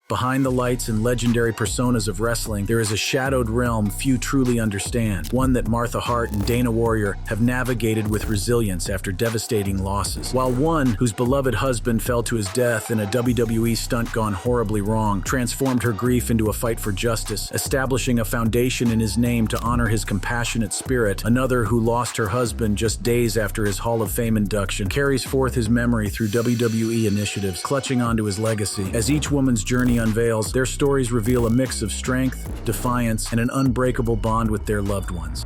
Behind the lights and legendary personas of wrestling, there is a shadowed realm few truly understand, one that Martha Hart and Dana Warrior have navigated with resilience after devastating losses. While one, whose beloved husband fell to his death in a WWE stunt gone horribly wrong, transformed her grief into a fight for justice, establishing a foundation in his name to honor his compassionate spirit, another, who lost her husband just days after his Hall of Fame induction, carries forth his memory through WWE initiatives, clutching onto his legacy. As each woman's journey unveils, their stories reveal a mix of strength, defiance, and an unbreakable bond with their loved ones.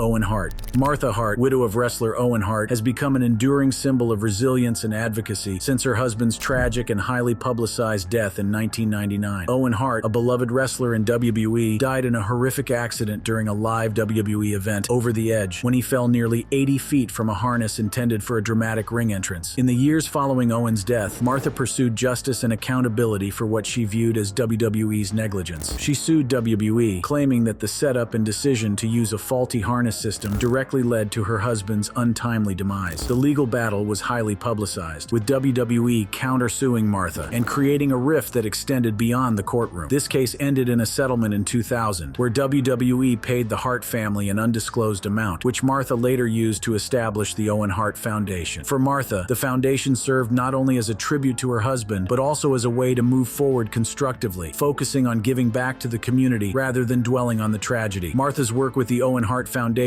Owen Hart. Martha Hart, widow of wrestler Owen Hart, has become an enduring symbol of resilience and advocacy since her husband's tragic and highly publicized death in 1999. Owen Hart, a beloved wrestler in WWE, died in a horrific accident during a live WWE event, Over the Edge, when he fell nearly 80 feet from a harness intended for a dramatic ring entrance. In the years following Owen's death, Martha pursued justice and accountability for what she viewed as WWE's negligence. She sued WWE, claiming that the setup and decision to use a faulty harness system directly led to her husband's untimely demise. The legal battle was highly publicized, with WWE countersuing Martha and creating a rift that extended beyond the courtroom. This case ended in a settlement in 2000, where WWE paid the Hart family an undisclosed amount, which Martha later used to establish the Owen Hart Foundation. For Martha, the foundation served not only as a tribute to her husband, but also as a way to move forward constructively, focusing on giving back to the community rather than dwelling on the tragedy. Martha's work with the Owen Hart Foundation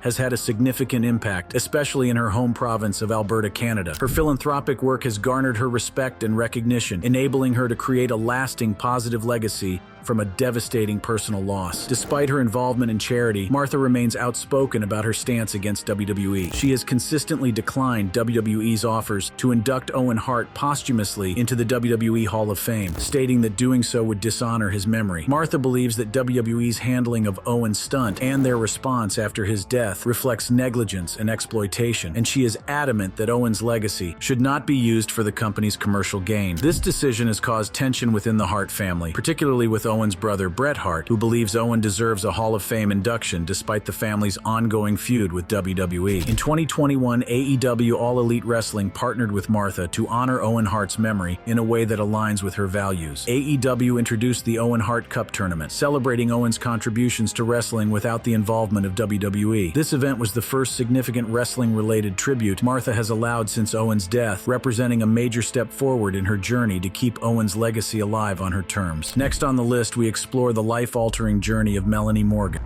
has had a significant impact, especially in her home province of Alberta, Canada. Her philanthropic work has garnered her respect and recognition, enabling her to create a lasting positive legacy from a devastating personal loss. Despite her involvement in charity, Martha remains outspoken about her stance against WWE. She has consistently declined WWE's offers to induct Owen Hart posthumously into the WWE Hall of Fame, stating that doing so would dishonor his memory. Martha believes that WWE's handling of Owen's stunt and their response after his death reflects negligence and exploitation, and she is adamant that Owen's legacy should not be used for the company's commercial gain. This decision has caused tension within the Hart family, particularly with Owen's brother Bret Hart, who believes Owen deserves a Hall of Fame induction despite the family's ongoing feud with WWE. In 2021, AEW All Elite Wrestling partnered with Martha to honor Owen Hart's memory in a way that aligns with her values. AEW introduced the Owen Hart Cup tournament, celebrating Owen's contributions to wrestling without the involvement of WWE. This event was the first significant wrestling-related tribute Martha has allowed since Owen's death, representing a major step forward in her journey to keep Owen's legacy alive on her terms. Next on the list, we explore the life-altering journey of Melanie Morgan.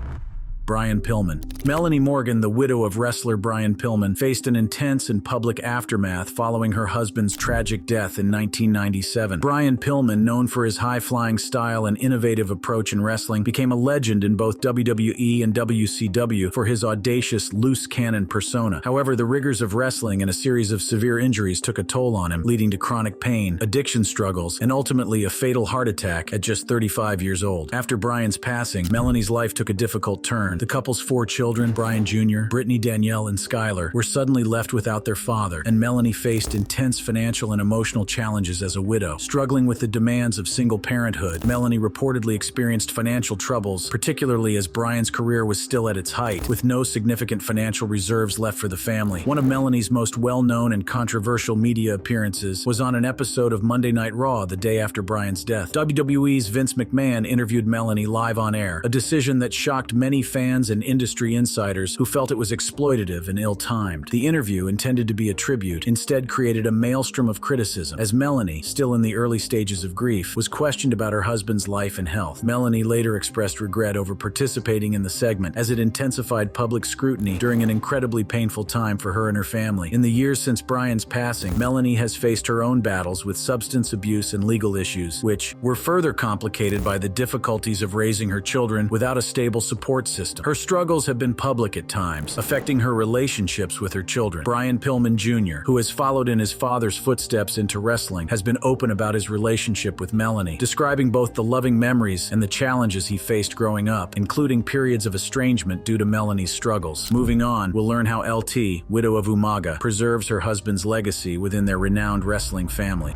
Brian Pillman. Melanie Morgan, the widow of wrestler Brian Pillman, faced an intense and public aftermath following her husband's tragic death in 1997. Brian Pillman, known for his high-flying style and innovative approach in wrestling, became a legend in both WWE and WCW for his audacious, loose cannon persona. However, the rigors of wrestling and a series of severe injuries took a toll on him, leading to chronic pain, addiction struggles, and ultimately a fatal heart attack at just 35 years old. After Brian's passing, Melanie's life took a difficult turn. The couple's 4 children, Brian Jr., Brittany, Danielle, and Skylar, were suddenly left without their father, and Melanie faced intense financial and emotional challenges as a widow. Struggling with the demands of single parenthood, Melanie reportedly experienced financial troubles, particularly as Brian's career was still at its height, with no significant financial reserves left for the family. One of Melanie's most well-known and controversial media appearances was on an episode of Monday Night Raw the day after Brian's death. WWE's Vince McMahon interviewed Melanie live on air, a decision that shocked many fans and industry insiders who felt it was exploitative and ill-timed. The interview, intended to be a tribute, instead created a maelstrom of criticism, as Melanie, still in the early stages of grief, was questioned about her husband's life and health. Melanie later expressed regret over participating in the segment, as it intensified public scrutiny during an incredibly painful time for her and her family. In the years since Brian's passing, Melanie has faced her own battles with substance abuse and legal issues, which were further complicated by the difficulties of raising her children without a stable support system. Her struggles have been public at times, affecting her relationships with her children. Brian Pillman Jr., who has followed in his father's footsteps into wrestling, has been open about his relationship with Melanie, describing both the loving memories and the challenges he faced growing up, including periods of estrangement due to Melanie's struggles. Moving on, we'll learn how LT, widow of Umaga, preserves her husband's legacy within their renowned wrestling family.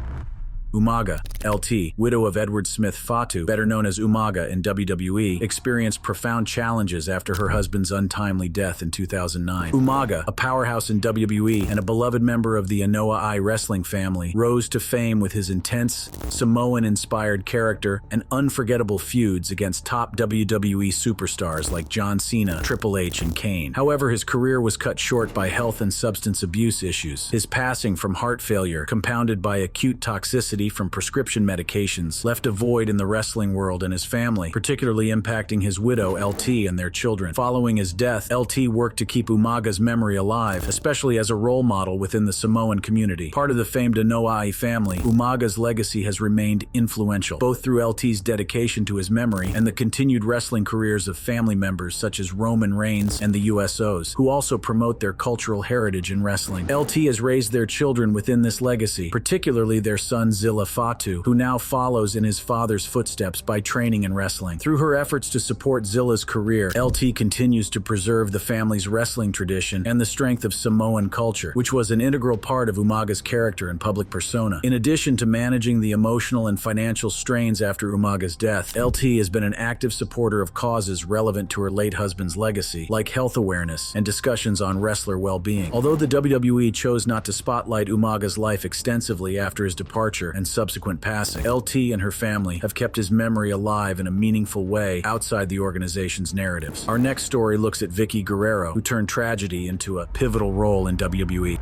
Umaga, LT, widow of Edward Smith Fatu, better known as Umaga in WWE, experienced profound challenges after her husband's untimely death in 2009. Umaga, a powerhouse in WWE and a beloved member of the Anoa'i wrestling family, rose to fame with his intense, Samoan-inspired character and unforgettable feuds against top WWE superstars like John Cena, Triple H, and Kane. However, his career was cut short by health and substance abuse issues. His passing from heart failure, compounded by acute toxicity from prescription medications, left a void in the wrestling world and his family, particularly impacting his widow, LT, and their children. Following his death, LT worked to keep Umaga's memory alive, especially as a role model within the Samoan community. Part of the famed Anoa'i family, Umaga's legacy has remained influential, both through LT's dedication to his memory and the continued wrestling careers of family members such as Roman Reigns and the USOs, who also promote their cultural heritage in wrestling. LT has raised their children within this legacy, particularly their son Zilla Fatu, who now follows in his father's footsteps by training in wrestling. Through her efforts to support Zilla's career, LT continues to preserve the family's wrestling tradition and the strength of Samoan culture, which was an integral part of Umaga's character and public persona. In addition to managing the emotional and financial strains after Umaga's death, LT has been an active supporter of causes relevant to her late husband's legacy, like health awareness and discussions on wrestler well-being. Although the WWE chose not to spotlight Umaga's life extensively after his departure and subsequent passing, LT and her family have kept his memory alive in a meaningful way outside the organization's narratives. Our next story looks at Vickie Guerrero, who turned tragedy into a pivotal role in WWE.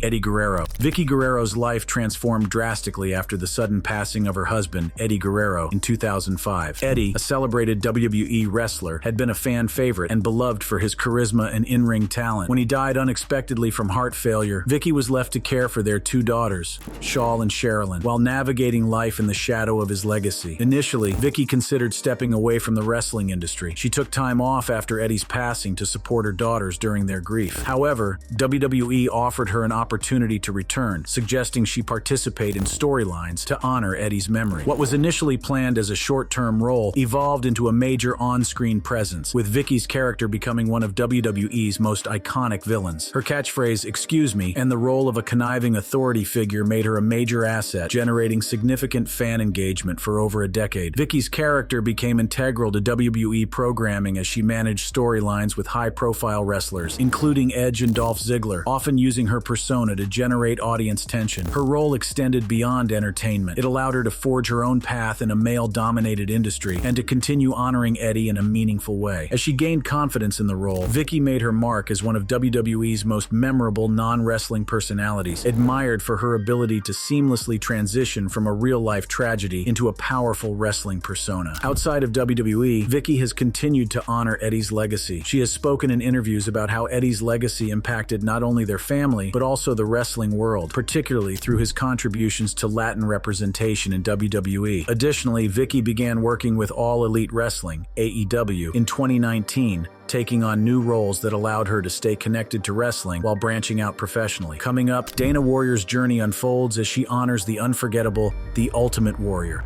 Eddie Guerrero. Vickie Guerrero's life transformed drastically after the sudden passing of her husband, Eddie Guerrero, in 2005. Eddie, a celebrated WWE wrestler, had been a fan favorite and beloved for his charisma and in-ring talent. When he died unexpectedly from heart failure, Vickie was left to care for their two daughters, Shawl and Sherilyn, while navigating life in the shadow of his legacy. Initially, Vickie considered stepping away from the wrestling industry. She took time off after Eddie's passing to support her daughters during their grief. However, WWE offered her an opportunity to return, suggesting she participate in storylines to honor Eddie's memory. What was initially planned as a short-term role evolved into a major on-screen presence, with Vickie's character becoming one of WWE's most iconic villains. Her catchphrase, "Excuse me," and the role of a conniving authority figure made her a major asset, generating significant fan engagement for over a decade. Vickie's character became integral to WWE programming as she managed storylines with high-profile wrestlers, including Edge and Dolph Ziggler, often using her persona to generate audience tension. Her role extended beyond entertainment. It allowed her to forge her own path in a male-dominated industry and to continue honoring Eddie in a meaningful way. As she gained confidence in the role, Vickie made her mark as one of WWE's most memorable non-wrestling personalities, admired for her ability to seamlessly transition from a real-life tragedy into a powerful wrestling persona. Outside of WWE, Vickie has continued to honor Eddie's legacy. She has spoken in interviews about how Eddie's legacy impacted not only their family, but also the wrestling world, particularly through his contributions to Latin representation in WWE. Additionally, Vickie began working with All Elite Wrestling, AEW, in 2019, taking on new roles that allowed her to stay connected to wrestling while branching out professionally. Coming up, Dana Warrior's journey unfolds as she honors the unforgettable, The Ultimate Warrior.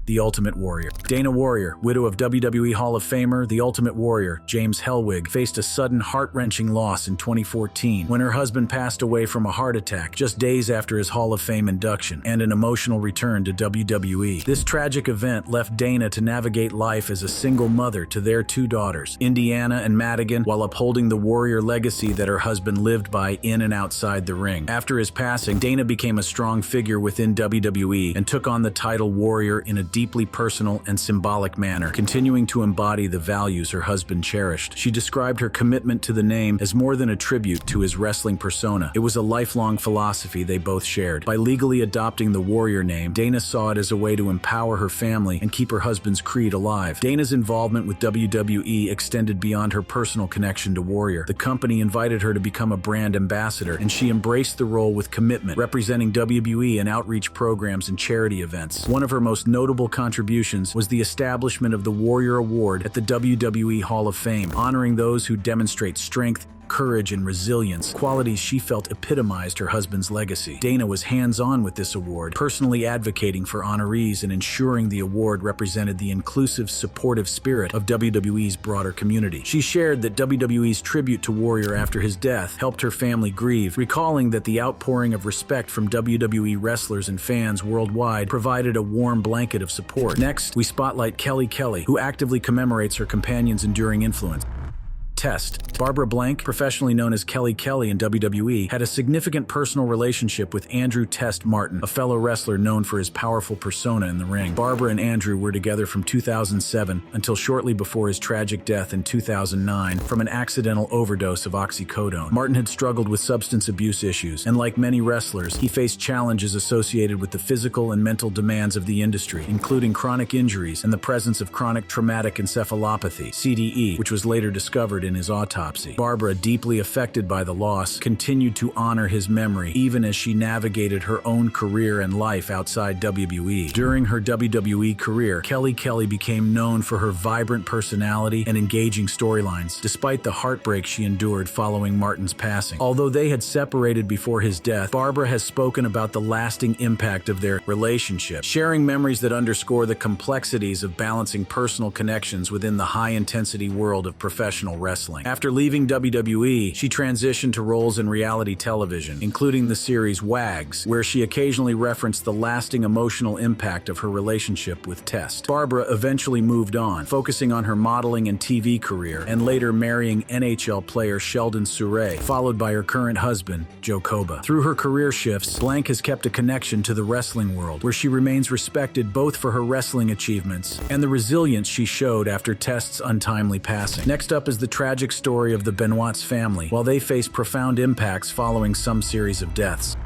The Ultimate Warrior. Dana Warrior, widow of WWE Hall of Famer, The Ultimate Warrior, James Hellwig, faced a sudden heart-wrenching loss in 2014 when her husband passed away from a heart attack just days after his Hall of Fame induction and an emotional return to WWE. This tragic event left Dana to navigate life as a single mother to their two daughters, Indiana and Madigan, while upholding the Warrior legacy that her husband lived by in and outside the ring. After his passing, Dana became a strong figure within WWE and took on the title Warrior in a deeply personal and symbolic manner, continuing to embody the values her husband cherished. She described her commitment to the name as more than a tribute to his wrestling persona. It was a lifelong philosophy they both shared. By legally adopting the Warrior name, Dana saw it as a way to empower her family and keep her husband's creed alive. Dana's involvement with WWE extended beyond her personal connection to Warrior. The company invited her to become a brand ambassador, and she embraced the role with commitment, representing WWE in outreach programs and charity events. One of her most notable contributions was the establishment of the Warrior Award at the WWE Hall of Fame, honoring those who demonstrate strength, courage, and resilience, qualities she felt epitomized her husband's legacy. Dana was hands-on with this award, personally advocating for honorees and ensuring the award represented the inclusive, supportive spirit of WWE's broader community. She shared that WWE's tribute to Warrior after his death helped her family grieve, recalling that the outpouring of respect from WWE wrestlers and fans worldwide provided a warm blanket of support. Next, we spotlight Kelly Kelly, who actively commemorates her companion's enduring influence. Test. Barbara Blank, professionally known as Kelly Kelly in WWE, had a significant personal relationship with Andrew Test Martin, a fellow wrestler known for his powerful persona in the ring. Barbara and Andrew were together from 2007 until shortly before his tragic death in 2009 from an accidental overdose of oxycodone. Martin had struggled with substance abuse issues, and like many wrestlers, he faced challenges associated with the physical and mental demands of the industry, including chronic injuries and the presence of chronic traumatic encephalopathy, CTE, which was later discovered in his autopsy. Barbara, deeply affected by the loss, continued to honor his memory even as she navigated her own career and life outside WWE. During her WWE career, Kelly Kelly became known for her vibrant personality and engaging storylines, despite the heartbreak she endured following Martin's passing. Although they had separated before his death, Barbara has spoken about the lasting impact of their relationship, sharing memories that underscore the complexities of balancing personal connections within the high-intensity world of professional wrestling. After leaving WWE, she transitioned to roles in reality television, including the series Wags, where she occasionally referenced the lasting emotional impact of her relationship with Test. Barbara eventually moved on, focusing on her modeling and TV career, and later marrying NHL player Sheldon Surrey, followed by her current husband, Joe Koba. Through her career shifts, Blank has kept a connection to the wrestling world, where she remains respected both for her wrestling achievements and the resilience she showed after Test's untimely passing. Next up is the tragic story of the Benoit's family, while they face profound impacts following some series of deaths.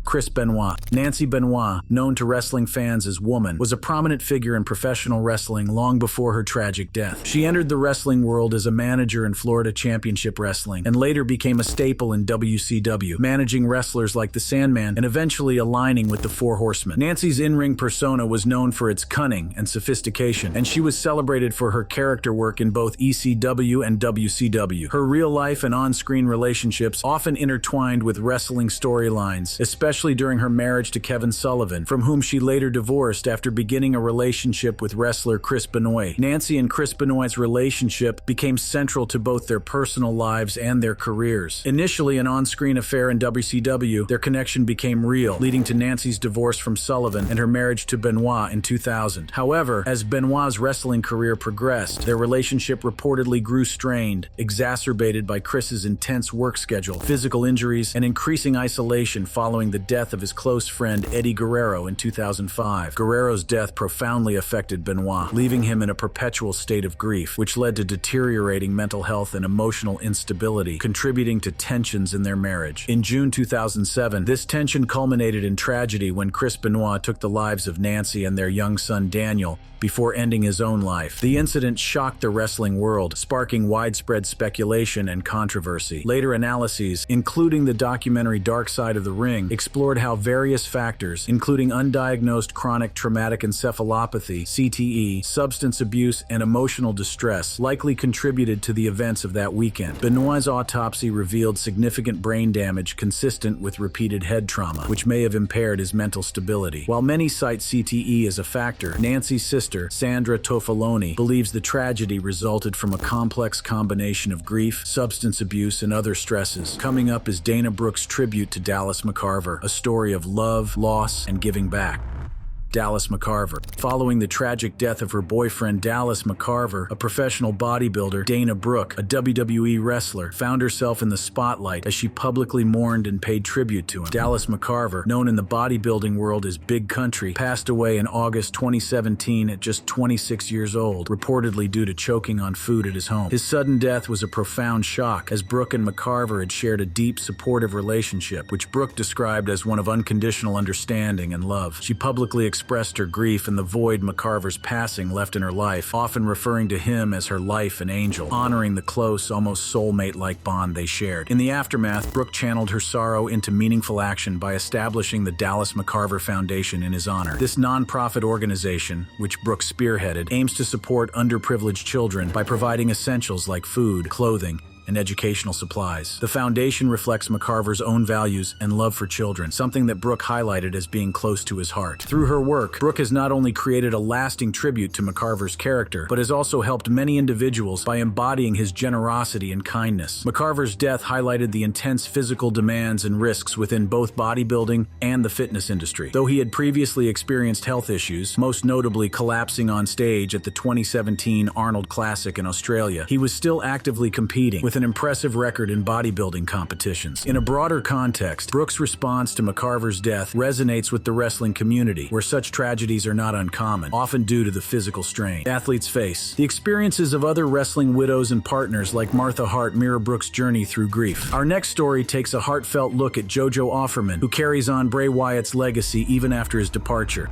Chris Benoit. Nancy Benoit, known to wrestling fans as Woman, was a prominent figure in professional wrestling long before her tragic death. She entered the wrestling world as a manager in Florida Championship Wrestling and later became a staple in WCW, managing wrestlers like the Sandman and eventually aligning with the Four Horsemen. Nancy's in-ring persona was known for its cunning and sophistication, and she was celebrated for her character work in both ECW and WCW. Her real-life and on-screen relationships often intertwined with wrestling storylines, especially during her marriage to Kevin Sullivan, from whom she later divorced after beginning a relationship with wrestler Chris Benoit. Nancy and Chris Benoit's relationship became central to both their personal lives and their careers. Initially an on-screen affair in WCW, their connection became real, leading to Nancy's divorce from Sullivan and her marriage to Benoit in 2000. However, as Benoit's wrestling career progressed, their relationship reportedly grew strained, exacerbated by Chris's intense work schedule, physical injuries, and increasing isolation following the death of his close friend Vickie Guerrero in 2005. Guerrero's death profoundly affected Benoit, leaving him in a perpetual state of grief, which led to deteriorating mental health and emotional instability, contributing to tensions in their marriage. In June 2007, this tension culminated in tragedy when Chris Benoit took the lives of Nancy and their young son Daniel before ending his own life. The incident shocked the wrestling world, sparking widespread speculation and controversy. Later analyses, including the documentary Dark Side of the Ring, explored how various factors, including undiagnosed chronic traumatic encephalopathy, CTE, substance abuse, and emotional distress, likely contributed to the events of that weekend. Benoit's autopsy revealed significant brain damage consistent with repeated head trauma, which may have impaired his mental stability. While many cite CTE as a factor, Nancy's sister, Sandra Toffaloni, believes the tragedy resulted from a complex combination of grief, substance abuse, and other stresses. Coming up is Dana Brooke's tribute to Dallas McCarver, a story of love, loss, and giving back. Dallas McCarver. Following the tragic death of her boyfriend Dallas McCarver, a professional bodybuilder, Dana Brooke, a WWE wrestler, found herself in the spotlight as she publicly mourned and paid tribute to him. Dallas McCarver, known in the bodybuilding world as Big Country, passed away in August 2017 at just 26 years old, reportedly due to choking on food at his home. His sudden death was a profound shock, as Brooke and McCarver had shared a deep, supportive relationship, which Brooke described as one of unconditional understanding and love. She publicly expressed her grief and the void McCarver's passing left in her life, often referring to him as her life and angel, honoring the close, almost soulmate-like bond they shared. In the aftermath, Brooke channeled her sorrow into meaningful action by establishing the Dallas McCarver Foundation in his honor. This non-profit organization, which Brooke spearheaded, aims to support underprivileged children by providing essentials like food, clothing, and educational supplies. The foundation reflects McCarver's own values and love for children, something that Brooke highlighted as being close to his heart. Through her work, Brooke has not only created a lasting tribute to McCarver's character, but has also helped many individuals by embodying his generosity and kindness. McCarver's death highlighted the intense physical demands and risks within both bodybuilding and the fitness industry. Though he had previously experienced health issues, most notably collapsing on stage at the 2017 Arnold Classic in Australia, he was still actively competing, with an impressive record in bodybuilding competitions. In a broader context, Brooke's response to McCarver's death resonates with the wrestling community, where such tragedies are not uncommon, often due to the physical strain athletes face. The experiences of other wrestling widows and partners like Martha Hart mirror Brooke's journey through grief. Our next story takes a heartfelt look at JoJo Offerman, who carries on Bray Wyatt's legacy even after his departure.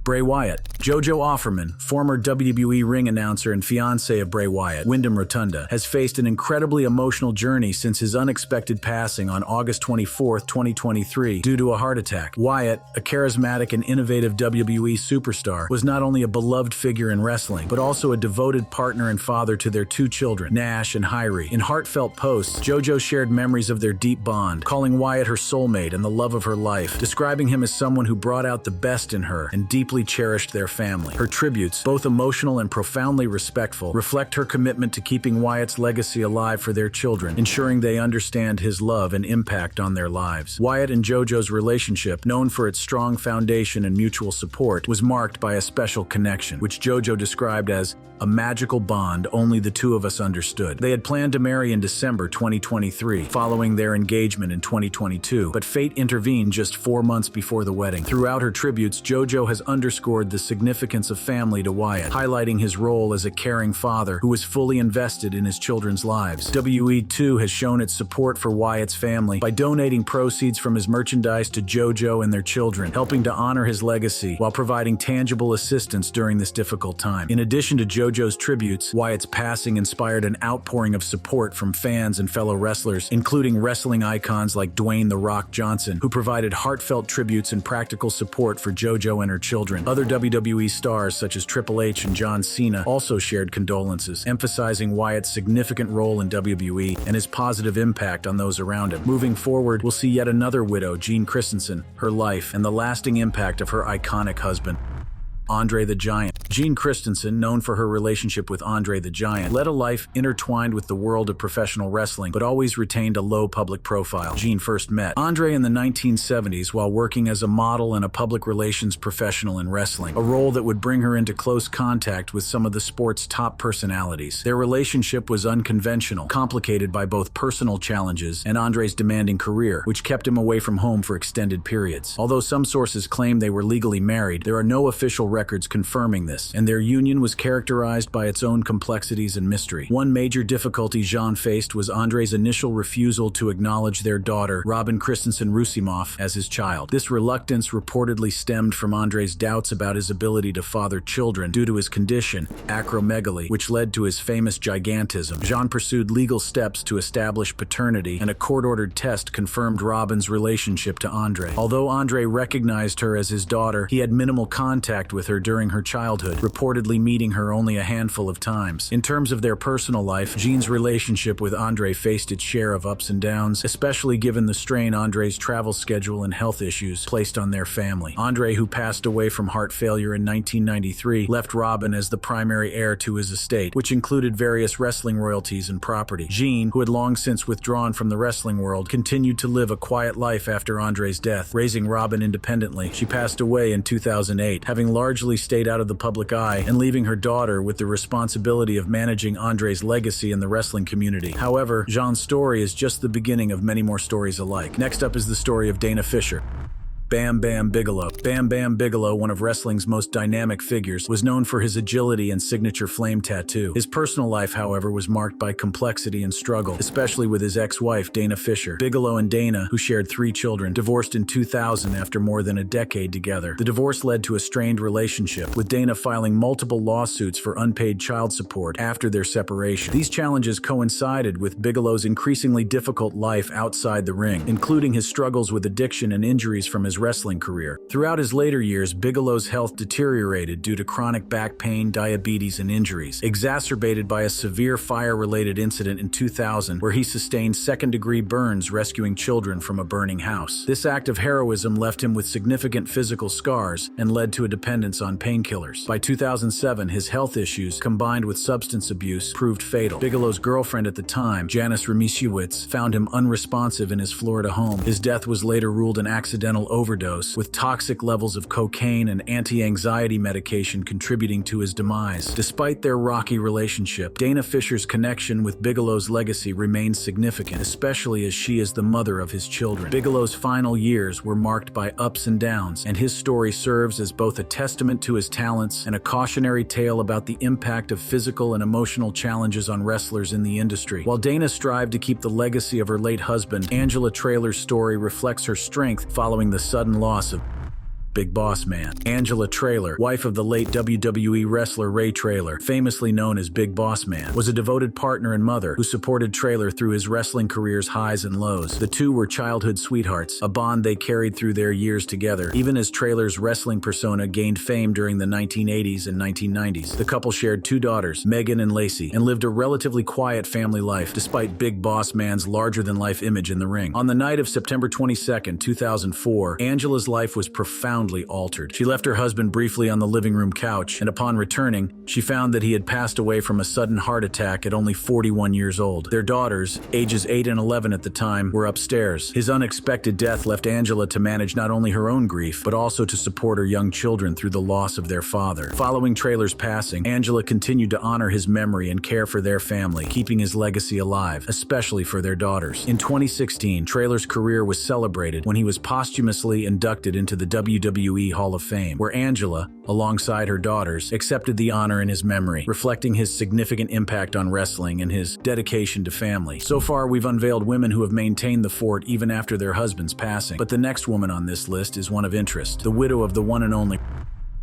Bray Wyatt. JoJo Offerman, former WWE ring announcer and fiancé of Bray Wyatt, Wyndham Rotunda, has faced an incredibly emotional journey since his unexpected passing on August 24, 2023, due to a heart attack. Wyatt, a charismatic and innovative WWE superstar, was not only a beloved figure in wrestling, but also a devoted partner and father to their two children, Nash and Hyrie. In heartfelt posts, JoJo shared memories of their deep bond, calling Wyatt her soulmate and the love of her life, describing him as someone who brought out the best in her and deeply cherished their family. Her tributes, both emotional and profoundly respectful, reflect her commitment to keeping Wyatt's legacy alive for their children, ensuring they understand his love and impact on their lives. Wyatt and JoJo's relationship, known for its strong foundation and mutual support, was marked by a special connection, which JoJo described as a magical bond only the two of us understood. They had planned to marry in December 2023, following their engagement in 2022, but fate intervened just 4 months before the wedding. Throughout her tributes, JoJo has underscored the significance of family to Wyatt, highlighting his role as a caring father who was fully invested in his children's lives. WWE too has shown its support for Wyatt's family by donating proceeds from his merchandise to JoJo and their children, helping to honor his legacy while providing tangible assistance during this difficult time. In addition to JoJo's tributes, Wyatt's passing inspired an outpouring of support from fans and fellow wrestlers, including wrestling icons like Dwayne "The Rock" Johnson, who provided heartfelt tributes and practical support for JoJo and her children. Other WWE stars such as Triple H and John Cena also shared condolences, emphasizing Wyatt's significant role in WWE and his positive impact on those around him. Moving forward, we'll see yet another widow, Jeanie Christensen, her life, and the lasting impact of her iconic husband, Andre the Giant. Jeanie Christensen, known for her relationship with Andre the Giant, led a life intertwined with the world of professional wrestling, but always retained a low public profile. Jeanie first met Andre in the 1970s while working as a model and a public relations professional in wrestling, a role that would bring her into close contact with some of the sport's top personalities. Their relationship was unconventional, complicated by both personal challenges and Andre's demanding career, which kept him away from home for extended periods. Although some sources claim they were legally married, there are no official records confirming this, and their union was characterized by its own complexities and mystery. One major difficulty Jean faced was Andre's initial refusal to acknowledge their daughter, Robin Christensen Rusimov, as his child. This reluctance reportedly stemmed from Andre's doubts about his ability to father children due to his condition, acromegaly, which led to his famous gigantism. Jean pursued legal steps to establish paternity, and a court-ordered test confirmed Robin's relationship to Andre. Although Andre recognized her as his daughter, he had minimal contact with her during her childhood, reportedly meeting her only a handful of times. In terms of their personal life, Jean's relationship with Andre faced its share of ups and downs, especially given the strain Andre's travel schedule and health issues placed on their family. Andre, who passed away from heart failure in 1993, left Robin as the primary heir to his estate, which included various wrestling royalties and property. Jeanie, who had long since withdrawn from the wrestling world, continued to live a quiet life after Andre's death, raising Robin independently. She passed away in 2008, having largely stayed out of the public eye and leaving her daughter with the responsibility of managing Andre's legacy in the wrestling community. However, Jean's story is just the beginning of many more stories alike. Next up is the story of Dana Fisher. Bam Bam Bigelow. Bam Bam Bigelow, one of wrestling's most dynamic figures, was known for his agility and signature flame tattoo. His personal life, however, was marked by complexity and struggle, especially with his ex-wife, Dana Fisher. Bigelow and Dana, who shared 3 children, divorced in 2000 after more than a decade together. The divorce led to a strained relationship, with Dana filing multiple lawsuits for unpaid child support after their separation. These challenges coincided with Bigelow's increasingly difficult life outside the ring, including his struggles with addiction and injuries from his his wrestling career. Throughout his later years, Bigelow's health deteriorated due to chronic back pain, diabetes, and injuries, exacerbated by a severe fire-related incident in 2000 where he sustained second-degree burns rescuing children from a burning house. This act of heroism left him with significant physical scars and led to a dependence on painkillers. By 2007, his health issues, combined with substance abuse, proved fatal. Bigelow's girlfriend at the time, Janice Remisiewicz, found him unresponsive in his Florida home. His death was later ruled an accidental overdose, with toxic levels of cocaine and anti-anxiety medication contributing to his demise. Despite their rocky relationship, Dana Fisher's connection with Bigelow's legacy remains significant, especially as she is the mother of his children. Bigelow's final years were marked by ups and downs, and his story serves as both a testament to his talents and a cautionary tale about the impact of physical and emotional challenges on wrestlers in the industry. While Dana strived to keep the legacy of her late husband, Angela Traylor's story reflects her strength following the sudden loss of Big Boss Man. Angela Traylor, wife of the late WWE wrestler Ray Traylor, famously known as Big Boss Man, was a devoted partner and mother who supported Traylor through his wrestling career's highs and lows. The two were childhood sweethearts, a bond they carried through their years together, even as Traylor's wrestling persona gained fame during the 1980s and 1990s. The couple shared two daughters, Megan and Lacey, and lived a relatively quiet family life despite Big Boss Man's larger-than-life image in the ring. On the night of September 22, 2004, Angela's life was profoundly altered. She left her husband briefly on the living room couch, and upon returning, she found that he had passed away from a sudden heart attack at only 41 years old. Their daughters, ages 8 and 11 at the time, were upstairs. His unexpected death left Angela to manage not only her own grief, but also to support her young children through the loss of their father. Following Traylor's passing, Angela continued to honor his memory and care for their family, keeping his legacy alive, especially for their daughters. In 2016, Traylor's career was celebrated when he was posthumously inducted into the WWE Hall of Fame, where Angela, alongside her daughters, accepted the honor in his memory, reflecting his significant impact on wrestling and his dedication to family. So far, we've unveiled women who have maintained the fort even after their husband's passing, but the next woman on this list is one of interest, the widow of the one and only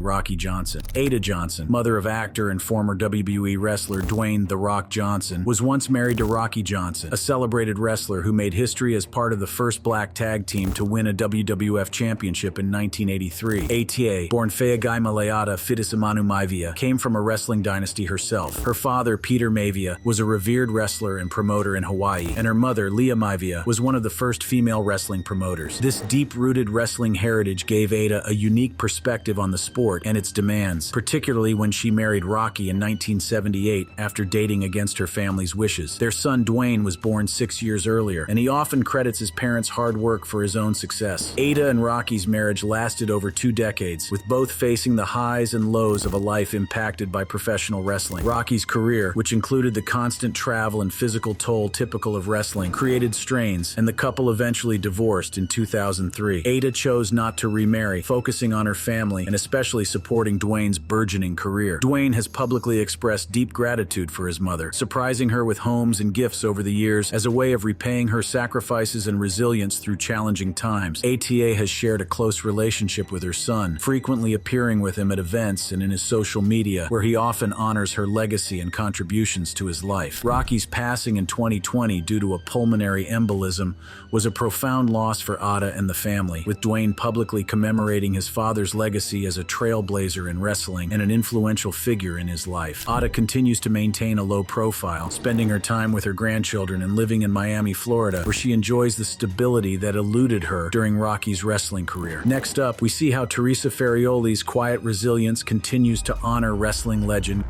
Rocky Johnson. Ada Johnson, mother of actor and former WWE wrestler Dwayne "The Rock" Johnson, was once married to Rocky Johnson, a celebrated wrestler who made history as part of the first black tag team to win a WWF championship in 1983. ATA, born Feagai Maleata Fitisamanu Maivia, came from a wrestling dynasty herself. Her father, Peter Maivia, was a revered wrestler and promoter in Hawaii, and her mother, Leah Maivia, was one of the first female wrestling promoters. This deep-rooted wrestling heritage gave Ada a unique perspective on the sport and its demands, particularly when she married Rocky in 1978 after dating against her family's wishes. Their son Dwayne was born 6 years earlier, and he often credits his parents' hard work for his own success. Ada and Rocky's marriage lasted over 2 decades, with both facing the highs and lows of a life impacted by professional wrestling. Rocky's career, which included the constant travel and physical toll typical of wrestling, created strains, and the couple eventually divorced in 2003. Ada chose not to remarry, focusing on her family and especially supporting Dwayne's burgeoning career. Dwayne has publicly expressed deep gratitude for his mother, surprising her with homes and gifts over the years as a way of repaying her sacrifices and resilience through challenging times. ATA has shared a close relationship with her son, frequently appearing with him at events and in his social media, where he often honors her legacy and contributions to his life. Rocky's passing in 2020 due to a pulmonary embolism was a profound loss for Ada and the family, with Dwayne publicly commemorating his father's legacy as a trailblazer in wrestling and an influential figure in his life. Ada continues to maintain a low profile, spending her time with her grandchildren and living in Miami, Florida, where she enjoys the stability that eluded her during Rocky's wrestling career. Next up, we see how Teresa Ferrioli's quiet resilience continues to honor wrestling legend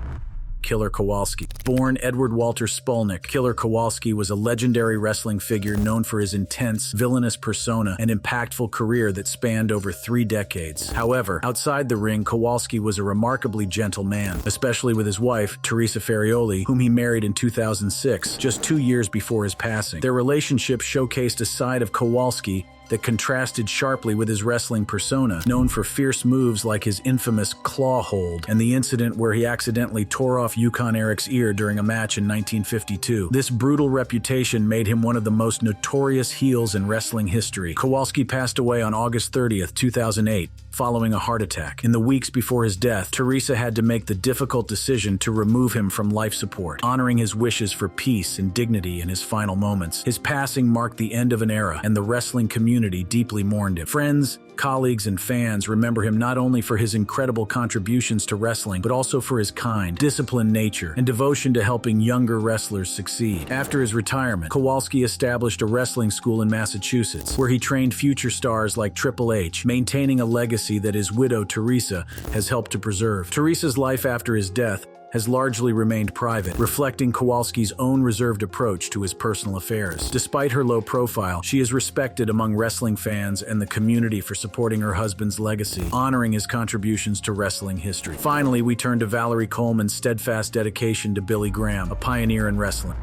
Killer Kowalski. Born Edward Walter Spolnick, Killer Kowalski was a legendary wrestling figure known for his intense, villainous persona and impactful career that spanned over 3 decades. However, outside the ring, Kowalski was a remarkably gentle man, especially with his wife, Teresa Ferrioli, whom he married in 2006, just 2 years before his passing. Their relationship showcased a side of Kowalski that contrasted sharply with his wrestling persona, known for fierce moves like his infamous claw hold and the incident where he accidentally tore off Yukon Eric's ear during a match in 1952. This brutal reputation made him one of the most notorious heels in wrestling history. Kowalski passed away on August 30th, 2008, following a heart attack. In the weeks before his death, Teresa had to make the difficult decision to remove him from life support, honoring his wishes for peace and dignity in his final moments. His passing marked the end of an era, and the wrestling community community deeply mourned him. Friends, colleagues, and fans remember him not only for his incredible contributions to wrestling, but also for his kind, disciplined nature and devotion to helping younger wrestlers succeed. After his retirement, Kowalski established a wrestling school in Massachusetts, where he trained future stars like Triple H, maintaining a legacy that his widow, Teresa, has helped to preserve. Teresa's life after his death has largely remained private, reflecting Kowalski's own reserved approach to his personal affairs. Despite her low profile, she is respected among wrestling fans and the community for supporting her husband's legacy, honoring his contributions to wrestling history. Finally, we turn to Valerie Coleman's steadfast dedication to Billy Graham, a pioneer in wrestling.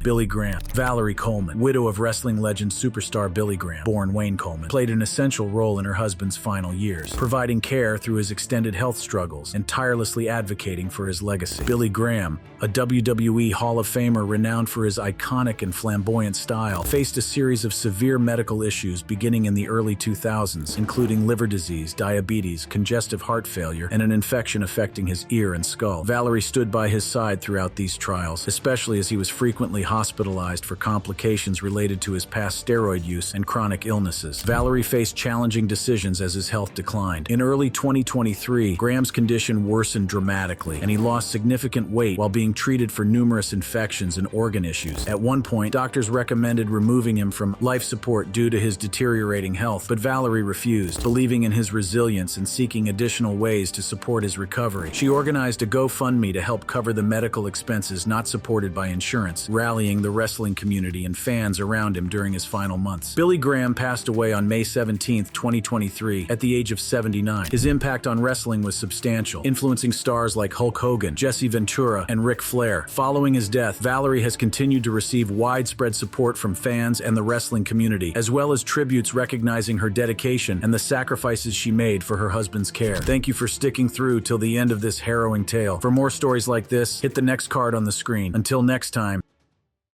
Billy Graham. Valerie Coleman, widow of wrestling legend superstar Billy Graham, born Wayne Coleman, played an essential role in her husband's final years, providing care through his extended health struggles and tirelessly advocating for his legacy. Billy Graham, a WWE Hall of Famer renowned for his iconic and flamboyant style, faced a series of severe medical issues beginning in the early 2000s, including liver disease, diabetes, congestive heart failure, and an infection affecting his ear and skull. Valerie stood by his side throughout these trials, especially as he was frequently hospitalized for complications related to his past steroid use and chronic illnesses. Valerie faced challenging decisions as his health declined. In early 2023, Graham's condition worsened dramatically, and he lost significant weight while being treated for numerous infections and organ issues. At one point, doctors recommended removing him from life support due to his deteriorating health, but Valerie refused, believing in his resilience and seeking additional ways to support his recovery. She organized a GoFundMe to help cover the medical expenses not supported by insurance, rallying the wrestling community and fans around him during his final months. Billy Graham passed away on May 17, 2023, at the age of 79. His impact on wrestling was substantial, influencing stars like Hulk Hogan, Jesse Ventura, and Ric Flair. Following his death, Valerie has continued to receive widespread support from fans and the wrestling community, as well as tributes recognizing her dedication and the sacrifices she made for her husband's care. Thank you for sticking through till the end of this harrowing tale. For more stories like this, hit the next card on the screen. Until next time.